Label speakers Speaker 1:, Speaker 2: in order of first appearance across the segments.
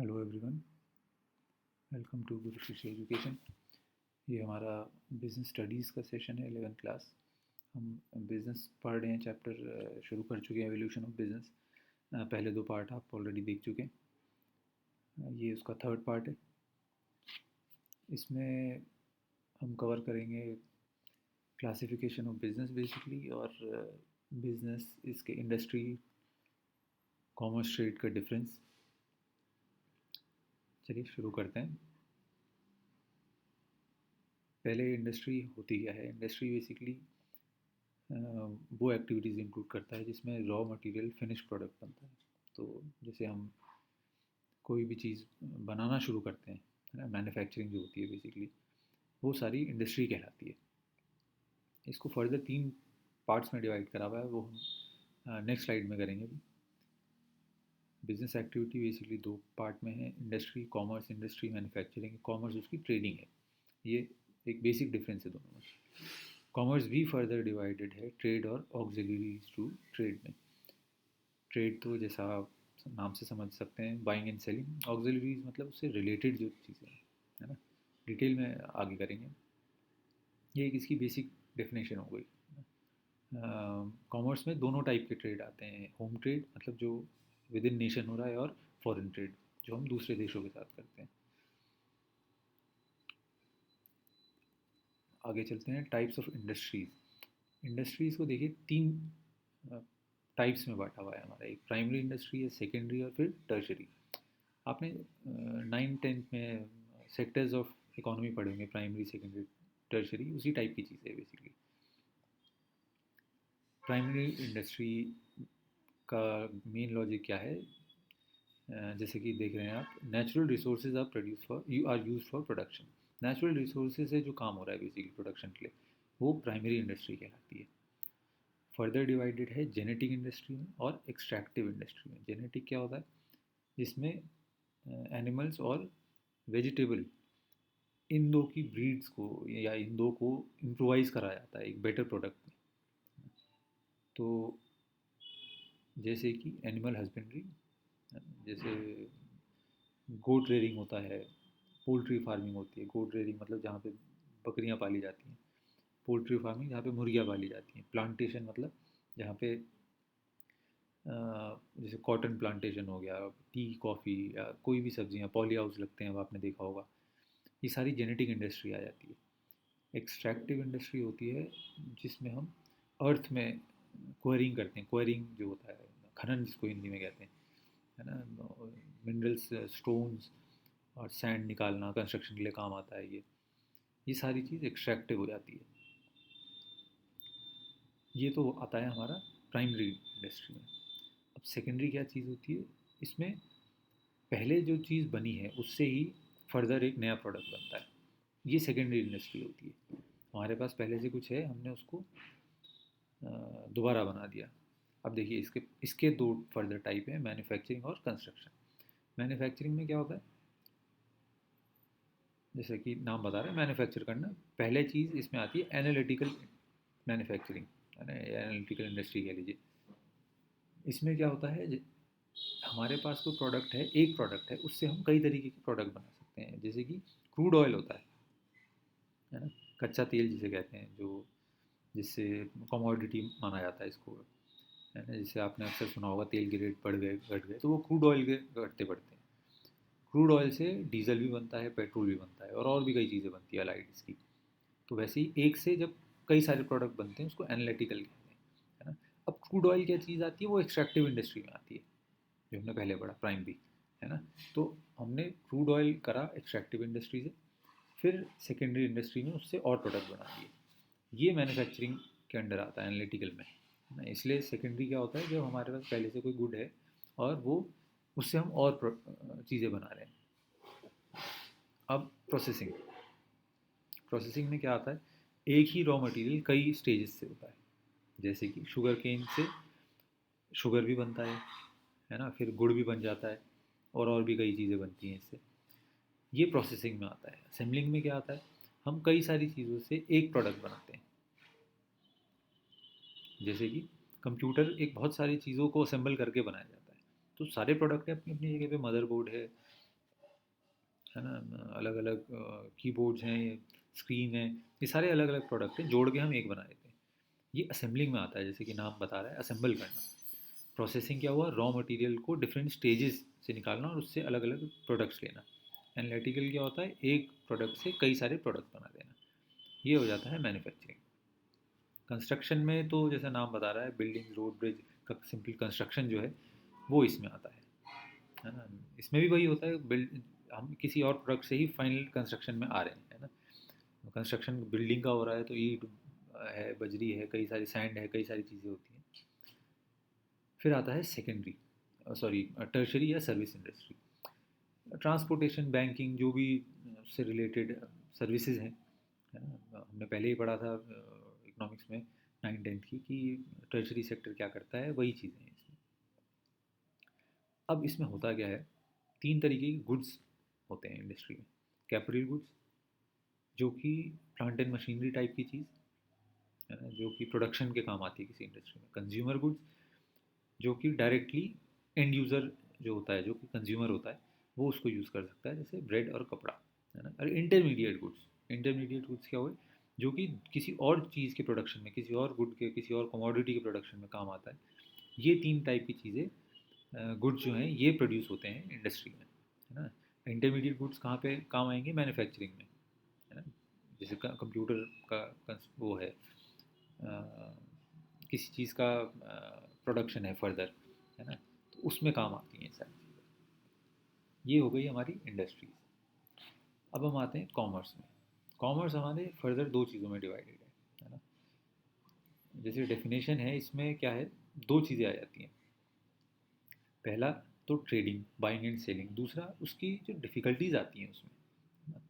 Speaker 1: Hello everyone, welcome to गुरु शिष्य education. ये हमारा बिज़नेस स्टडीज़ का सेशन है, 11th क्लास। हम बिज़नेस पढ़ रहे हैं, चैप्टर शुरू कर चुके हैं, एवोल्यूशन ऑफ बिज़नेस। पहले दो पार्ट आप ऑलरेडी देख चुके हैं। ये उसका थर्ड पार्ट है। इसमें हम कवर करेंगे क्लासिफिकेशन ऑफ बिज़नेस बेसिकली, और बिज़नेस, इसके इंडस्ट्री, कॉमर्स, ट्रेड का डिफरेंस। चलिए शुरू करते हैं। पहले इंडस्ट्री होती क्या है? इंडस्ट्री बेसिकली वो एक्टिविटीज़ इंक्लूड करता है जिसमें रॉ मटेरियल फिनिश प्रोडक्ट बनता है। तो जैसे हम कोई भी चीज़ बनाना शुरू करते हैं, है ना, मैन्युफैक्चरिंग जो होती है बेसिकली, वो सारी इंडस्ट्री कहलाती है। इसको फर्दर 3 पार्ट्स में डिवाइड करा हुआ है, वो हम नेक्स्ट स्लाइड में करेंगे अभी। बिजनेस एक्टिविटी बेसिकली 2 पार्ट में है, industry, commerce. Industry manufacturing, commerce उसकी ट्रेडिंग है। ये एक बेसिक डिफरेंस है दोनों में। कॉमर्स भी फर्दर डिवाइडेड है ट्रेड और ऑक्सिलरीज टू ट्रेड में। ट्रेड तो जैसा आप नाम से समझ सकते हैं, बाइंग एंड सेलिंग। ऑक्सिलरीज मतलब उससे रिलेटेड जो चीज़ें हैं, है ना, डिटेल में आगे करेंगे। ये एक इसकी बेसिक डेफिनेशन हो गई। कॉमर्स में दोनों टाइप के ट्रेड आते हैं, होम ट्रेड मतलब जो विद इन नेशन हो रहा है, और फॉरेन ट्रेड जो हम दूसरे देशों के साथ करते हैं। आगे चलते हैं, टाइप्स ऑफ इंडस्ट्रीज़। इंडस्ट्रीज़ को देखिए 3 टाइप्स में बांटा हुआ है हमारा। एक प्राइमरी इंडस्ट्री है, सेकेंडरी और फिर टर्शरी। आपने 9th 10th में सेक्टर्स ऑफ इकोनॉमी पढ़े होंगे, प्राइमरी, सेकेंडरी, टर्शरी, उसी टाइप की चीज़ है बेसिकली। प्राइमरी इंडस्ट्री का मेन लॉजिक क्या है? जैसे कि देख रहे हैं आप, natural resources are produce for you are use for production. Natural resources से जो काम हो रहा है बेसिकली प्रोडक्शन के लिए, वो प्राइमरी इंडस्ट्री कहलाती है। फर्दर डिवाइडेड है जेनेटिक इंडस्ट्री में और एक्सट्रैक्टिव इंडस्ट्री में। जेनेटिक क्या होता है? जिसमें एनिमल्स और वेजिटेबल, इन दो की ब्रीड्स को या इन दो को इम्प्रोवाइज़ करा जाता है एक बेटर प्रोडक्ट में। तो जैसे कि एनिमल हस्बेंड्री, जैसे गोट रेयरिंग होता है, पोल्ट्री फार्मिंग होती है। गोट रेयरिंग मतलब जहाँ पे बकरियाँ पाली जाती हैं, पोल्ट्री फार्मिंग जहाँ पे मुर्गियाँ पाली जाती हैं, प्लांटेशन मतलब जहाँ पे जैसे कॉटन प्लांटेशन हो गया, टी, कॉफ़ी या कोई भी सब्जियाँ, पॉली हाउस लगते हैं, वो आपने देखा होगा। ये सारी जेनेटिक इंडस्ट्री आ जाती है। एक्सट्रैक्टिव इंडस्ट्री होती है जिसमें हम अर्थ में क्वेरिंग करते हैं। क्वेरिंग जो होता है, खनन जिसको हिंदी में कहते हैं, है ना, मिनरल्स, स्टोन्स और सैंड निकालना कंस्ट्रक्शन के लिए काम आता है। ये सारी चीज़ एक्सट्रैक्टिव हो जाती है। ये तो आता है हमारा प्राइमरी इंडस्ट्री में। अब सेकेंडरी क्या चीज़ होती है? इसमें पहले जो चीज़ बनी है उससे ही फर्दर एक नया प्रोडक्ट बनता है। ये सेकेंडरी इंडस्ट्री होती है। हमारे पास पहले से कुछ है, हमने उसको दोबारा बना दिया। अब देखिए, इसके इसके 2 फर्दर टाइप हैं, मैन्युफैक्चरिंग और कंस्ट्रक्शन। मैन्युफैक्चरिंग में क्या होता है? जैसे कि नाम बता रहे हैं, मैन्युफैक्चर करना। पहले चीज़ इसमें आती है एनालिटिकल मैन्युफैक्चरिंग, है ना, एनालिटिकल इंडस्ट्री कह लीजिए। इसमें क्या होता है, हमारे पास कोई प्रोडक्ट है, एक प्रोडक्ट है, उससे हम कई तरीके के प्रोडक्ट बना सकते हैं। जैसे कि क्रूड ऑयल होता है ना, कच्चा तेल जिसे कहते हैं, जो जिससे कमोडिटी माना जाता है इसको, है ना। जिसे आपने अक्सर सुना होगा, तेल के रेट बढ़ गए, घट गए, तो वो क्रूड ऑयल के घटते बढ़ते हैं। क्रूड ऑयल से डीजल भी बनता है, पेट्रोल भी बनता है, और भी कई चीज़ें बनती है अलाइड इसकी। तो वैसे ही एक से जब कई सारे प्रोडक्ट बनते हैं, उसको एनालिटिकल कहते हैं, है ना। अब क्रूड ऑयल क्या चीज़ आती है? वो एक्सट्रैक्टिव इंडस्ट्री में आती है, जो हमने पहले पढ़ा, प्राइमरी, है ना। तो हमने क्रूड ऑयल करा एक्सट्रैक्टिव इंडस्ट्री से, फिर सेकेंडरी इंडस्ट्री में उससे और प्रोडक्ट बना दिए। ये मैन्युफैक्चरिंग के अंडर आता है, एनालिटिकल में, है ना। इसलिए सेकेंडरी क्या होता है? जब हमारे पास पहले से कोई गुड है और वो उससे हम और चीज़ें बना रहे हैं। अब प्रोसेसिंग। प्रोसेसिंग में क्या आता है? एक ही रॉ मटेरियल कई स्टेजेस से होता है। जैसे कि शुगर केन से शुगर भी बनता है ना, फिर गुड़ भी बन जाता है, और भी कई चीज़ें बनती हैं इससे। ये प्रोसेसिंग में आता है। असेंबलिंग में क्या आता है? हम कई सारी चीज़ों से एक प्रोडक्ट बनाते हैं। जैसे कि कंप्यूटर एक बहुत सारी चीज़ों को असेंबल करके बनाया जाता है। तो सारे प्रोडक्ट हैं, अपनी अपनी जगह पे। मदरबोर्ड है, है ना, अलग अलग कीबोर्ड्स हैं, स्क्रीन है, ये सारे अलग अलग प्रोडक्ट हैं, जोड़ के हम एक बना देते हैं। ये असेंबलिंग में आता है, जैसे कि नाम बता रहा है, असेंबल करना। प्रोसेसिंग क्या हुआ, रॉ मटेरियल को डिफरेंट स्टेजेस से निकालना और उससे अलग अलग प्रोडक्ट्स लेना। एनालिटिकल क्या होता है, एक प्रोडक्ट से कई सारे प्रोडक्ट बना देना। ये हो जाता है मैन्युफैक्चरिंग। कंस्ट्रक्शन में तो जैसा नाम बता रहा है, बिल्डिंग, रोड, ब्रिज का सिंपल कंस्ट्रक्शन जो है वो इसमें आता है ना। इसमें भी वही होता है, बिल्ड, हम किसी और प्रोडक्ट से ही फाइनल कंस्ट्रक्शन में आ रहे हैं, है ना। कंस्ट्रक्शन बिल्डिंग का हो रहा है तो ईंट है, बजरी है, कई सारी सैंड है, कई सारी चीज़ें होती हैं। फिर आता है सेकेंडरी, सॉरी टर्शरी या सर्विस इंडस्ट्री। ट्रांसपोर्टेशन, बैंकिंग, जो भी से रिलेटेड सर्विसेज हैं, है ना। हमने पहले ही पढ़ा था इकोनॉमिक्स में 9th 10th की कि टर्शरी सेक्टर क्या करता है, वही चीज़ें हैं इसमें। अब इसमें होता क्या है, तीन तरीके के गुड्स होते हैं इंडस्ट्री में। कैपिटल गुड्स, जो कि प्लांट एंड मशीनरी टाइप की चीज़ है ना, जो कि प्रोडक्शन के काम आती है किसी इंडस्ट्री में। कंज्यूमर गुड्स, जो कि डायरेक्टली एंड यूज़र जो होता है, जो कि कंज्यूमर होता है, वो उसको यूज़ कर सकता है, जैसे ब्रेड और कपड़ा, है ना। और इंटरमीडिएट गुड्स, इंटरमीडिएट गुड्स क्या हुए, जो कि किसी और चीज़ के प्रोडक्शन में, किसी और गुड के, किसी और कमोडिटी के प्रोडक्शन में काम आता है। ये तीन टाइप की चीज़ें, गुड्स जो हैं, ये प्रोड्यूस होते हैं इंडस्ट्री में, है ना। इंटरमीडिएट गुड्स कहाँ पे काम आएंगे, मैन्युफैक्चरिंग में, है ना। जैसे कंप्यूटर का वो है, किसी चीज़ का प्रोडक्शन है फर्दर, है ना, तो उसमें काम आती हैं सारी चीज़ें। ये हो गई हमारी इंडस्ट्रीज। अब हम आते हैं कॉमर्स में। कॉमर्स हमारे फर्दर दो चीज़ों में डिवाइडेड है ना। जैसे डेफिनेशन है इसमें क्या है, दो चीज़ें आ जाती हैं। पहला तो ट्रेडिंग, बाइंग एंड सेलिंग। दूसरा उसकी जो डिफ़िकल्टीज आती हैं उसमें, है ना,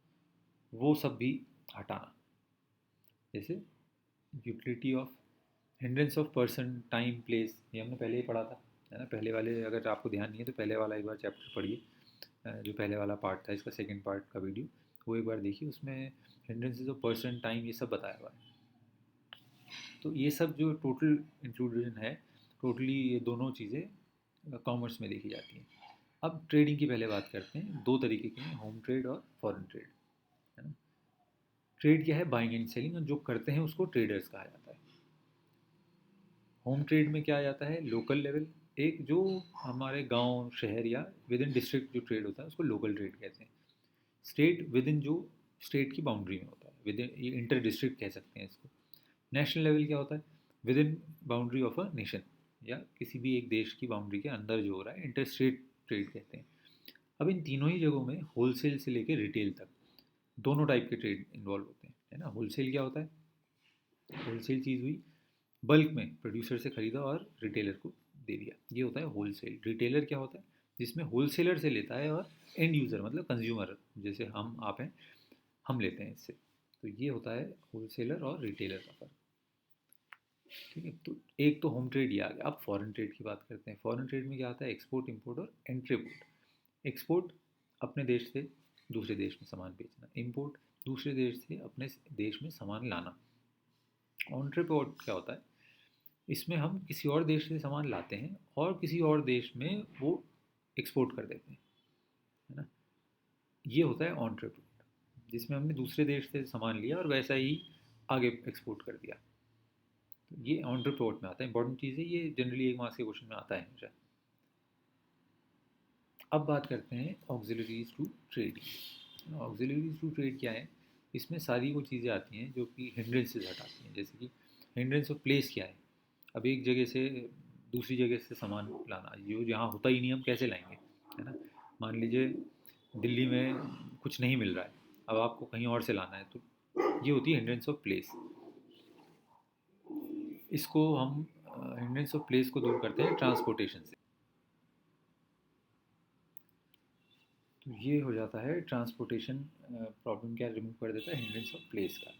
Speaker 1: वो सब भी हटाना। जैसे utility of, hindrance of person, time, place, ये हमने पहले ही पढ़ा था, है ना। पहले वाले, अगर आपको ध्यान नहीं है तो पहले वाला एक बार चैप्टर पढ़िए, जो पहले वाला पार्ट था, इसका सेकंड पार्ट का वीडियो, वो एक बार देखिए। उसमें हिंड्रेंसेस ऑफ पर्सन, टाइम, ये सब बताया हुआ है। तो ये सब जो टोटल इंक्लूजन है, टोटली ये दोनों चीज़ें कॉमर्स में देखी जाती हैं। अब ट्रेडिंग की पहले बात करते हैं। दो तरीके के हैं, होम ट्रेड और फॉरेन ट्रेड, है ना। ट्रेड क्या है, बाइंग एंड सेलिंग, और जो करते हैं उसको ट्रेडर्स कहा जाता है। होम ट्रेड में क्या आ जाता है, लोकल लेवल, एक जो हमारे गांव, शहर या विद इन डिस्ट्रिक्ट जो ट्रेड होता है उसको लोकल ट्रेड कहते हैं। स्टेट विद इन, जो स्टेट की बाउंड्री में होता है, विद इन, ये इंटर डिस्ट्रिक्ट कह सकते हैं इसको। नेशनल लेवल क्या होता है, with in boundary of a nation, या किसी भी एक देश की बाउंड्री के अंदर जो हो रहा है, इंटर स्टेट ट्रेड कहते हैं। अब इन तीनों ही जगहों में होलसेल से लेकर रिटेल तक दोनों टाइप के ट्रेड इन्वॉल्व होते हैं, है ना। होलसेल क्या होता है, होलसेल चीज़ हुई, बल्क में प्रोड्यूसर से ख़रीदा और रिटेलर को दे दिया, ये होता है होलसेल। रिटेलर क्या होता है, जिसमें होलसेलर से लेता है और एंड यूज़र मतलब कंज्यूमर, जैसे हम आप हैं, हम लेते हैं इससे। तो ये होता है होलसेलर और रिटेलर का फ़र्क। ठीक है, तो एक तो होम ट्रेड ये आ गया। अब फॉरेन ट्रेड की बात करते हैं। फॉरेन ट्रेड में क्या आता है, एक्सपोर्ट, इंपोर्ट और एंट्रीपोर्ट। एक्सपोर्ट, अपने देश से दूसरे देश में सामान बेचना। इंपोर्ट, दूसरे देश से अपने देश में सामान लाना। एंट्रीपोर्ट क्या होता है, इसमें हम किसी और देश से सामान लाते हैं और किसी और देश में वो एक्सपोर्ट कर देते हैं, है ना। ये होता है एंट्रीपोर्ट, जिसमें हमने दूसरे देश से सामान लिया और वैसा ही आगे एक्सपोर्ट कर दिया। तो ये ऑन रिपोर्ट में आता है, इंपॉर्टेंट चीज़ है ये, जनरली एक मार्क्स के क्वेश्चन में आता है हमेशा। अब बात करते हैं ऑक्सिलरीज टू ट्रेड की। ऑक्सिलरीज टू ट्रेड क्या है, इसमें सारी वो चीज़ें आती हैं जो कि हिंड्रेंसेज हटाती हैं। जैसे कि हिंड्रेंस ऑफ प्लेस क्या है, अब एक जगह से दूसरी जगह से सामान लाना, जो जहाँ होता ही नहीं हम कैसे लाएंगे, है ना। मान लीजिए दिल्ली में कुछ नहीं मिल रहा है, अब आपको कहीं और से लाना है, तो ये होती है हिंड्रेंस ऑफ प्लेस। इसको हम हिंड्रेंस ऑफ प्लेस को दूर करते हैं ट्रांसपोर्टेशन से। तो ये हो जाता है ट्रांसपोर्टेशन प्रॉब्लम, क्या रिमूव कर देता है, हिंड्रेंस ऑफ प्लेस का।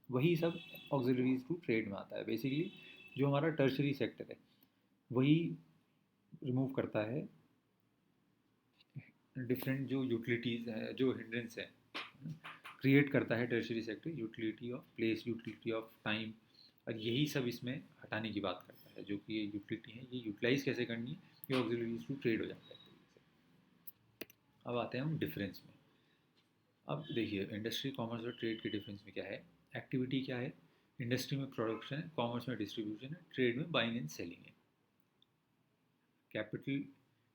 Speaker 1: वही सब ऑक्सिलरीज टू ट्रेड में आता है। बेसिकली जो हमारा टर्शरी सेक्टर है वही रिमूव करता है डिफरेंट जो यूटिलिटीज़ हैं, जो हिंड्रेंस है, क्रिएट करता है tertiary sector, utility of place, utility of time, और यही सब इसमें हटाने की बात करता है। जो कि ये यूटिलिटी है, ये यूटिलाइज कैसे करनी है, ये ऑक्सिलरीज टू ट्रेड हो जाता है। अब आते हैं हम डिफरेंस में। अब देखिए इंडस्ट्री, कॉमर्स और ट्रेड के डिफरेंस में क्या है। एक्टिविटी क्या है, इंडस्ट्री में प्रोडक्शन है, कॉमर्स में डिस्ट्रीब्यूशन है, ट्रेड में बाइंग एंड सेलिंग है। कैपिटल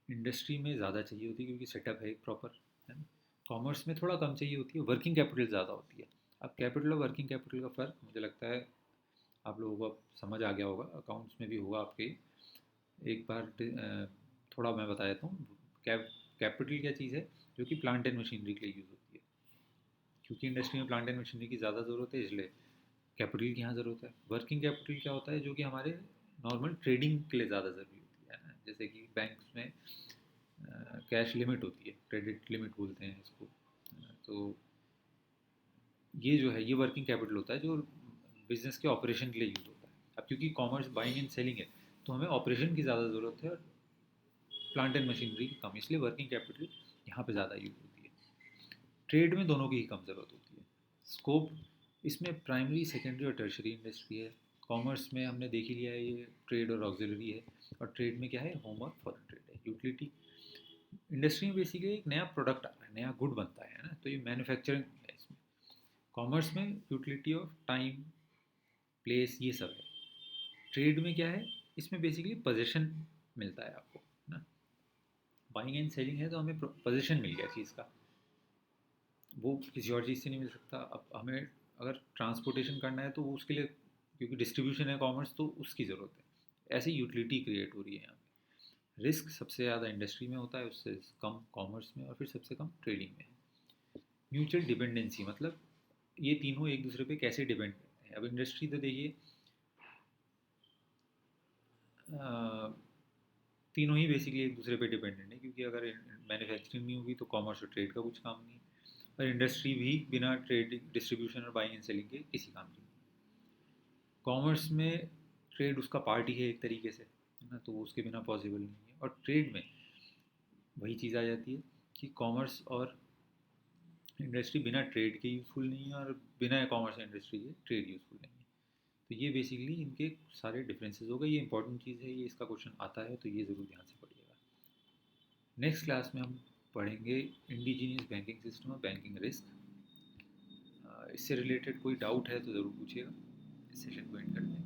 Speaker 1: इंडस्ट्री में ज़्यादा चाहिए होती है क्योंकि सेटअप है एक प्रॉपर, है ना। कॉमर्स में थोड़ा कम चाहिए होती है, वर्किंग कैपिटल ज़्यादा होती है। अब कैपिटल और वर्किंग कैपिटल का फ़र्क मुझे लगता है आप लोगों को अब समझ आ गया होगा, अकाउंट्स में भी होगा आपके। एक बार थोड़ा मैं बता देता हूँ। कैपिटल क्या चीज़ है, जो कि प्लांट एंड मशीनरी के लिए यूज़ होती है। क्योंकि इंडस्ट्री में प्लांट एंड मशीनरी की ज़्यादा ज़रूरत है, इसलिए कैपिटल की यहाँ ज़रूरत है। वर्किंग कैपिटल क्या होता है, जो कि हमारे नॉर्मल ट्रेडिंग के लिए ज़्यादा ज़रूरी होती है ना। जैसे कि बैंक्स में कैश लिमिट होती है, क्रेडिट लिमिट बोलते हैं इसको। तो ये जो है ये वर्किंग कैपिटल होता है, जो बिजनेस के ऑपरेशन के लिए यूज़ होता है। अब क्योंकि कॉमर्स बाइंग एंड सेलिंग है, तो हमें ऑपरेशन की ज़्यादा ज़रूरत है और प्लांट एंड मशीनरी की कम, इसलिए वर्किंग कैपिटल यहाँ पे ज़्यादा यूज़ होती है। ट्रेड में दोनों की ही कम ज़रूरत होती है। स्कोप इसमें प्राइमरी, सेकेंडरी और टर्शरी इंडस्ट्री है। कॉमर्स में हमने देख ही लिया है, ये ट्रेड और ऑक्सिलरी है। और ट्रेड में क्या है, होम और फॉरेन ट्रेड है, यूटिलिटी। इंडस्ट्री में बेसिकली एक नया प्रोडक्ट आ रहा है, नया गुड बनता है ना, तो ये मैन्युफैक्चरिंग है इसमें। कॉमर्स में यूटिलिटी ऑफ टाइम, प्लेस, ये सब है। ट्रेड में क्या है, इसमें बेसिकली पोजीशन मिलता है आपको, है ना। बाइंग एंड सेलिंग है तो हमें पोजीशन मिल गया चीज़ का, वो किसी और चीज़ से नहीं मिल सकता। अब हमें अगर ट्रांसपोर्टेशन करना है तो वो उसके लिए, क्योंकि डिस्ट्रीब्यूशन है कॉमर्स, तो उसकी ज़रूरत है। ऐसे यूटिलिटी क्रिएट हो रही है यहाँ पे। रिस्क सबसे ज़्यादा इंडस्ट्री में होता है, उससे कम कॉमर्स में, और फिर सबसे कम ट्रेडिंग में है। म्यूचुअल डिपेंडेंसी मतलब ये तीनों एक दूसरे पे कैसे डिपेंड करते हैं। अब इंडस्ट्री तो देखिए तीनों ही बेसिकली एक दूसरे पे डिपेंडेंट है, क्योंकि अगर मैन्युफैक्चरिंग नहीं होगी तो कॉमर्स और ट्रेड का कुछ काम नहीं है, और इंडस्ट्री भी बिना ट्रेड, डिस्ट्रीब्यूशन और बाइंग एंड सेलिंग के किसी काम की नहीं। कॉमर्स में ट्रेड उसका पार्ट ही है एक तरीके से, है ना, तो वो उसके बिना पॉसिबल नहीं है। और ट्रेड में वही चीज़ आ जाती है कि कॉमर्स और इंडस्ट्री बिना ट्रेड के यूज़फुल नहीं है, और बिना कॉमर्स इंडस्ट्री के ट्रेड यूज़फुल नहीं है। तो ये बेसिकली इनके सारे डिफरेंसेस हो गए। ये इंपॉर्टेंट चीज़ है, ये इसका क्वेश्चन आता है तो ये ज़रूर ध्यान से पढ़िएगा। नेक्स्ट क्लास में हम पढ़ेंगे इंडिजीनियस बैंकिंग सिस्टम और बैंकिंग रिस्क। इससे रिलेटेड कोई डाउट है तो ज़रूर पूछिएगा। इस सेशन को एंड करते हैं।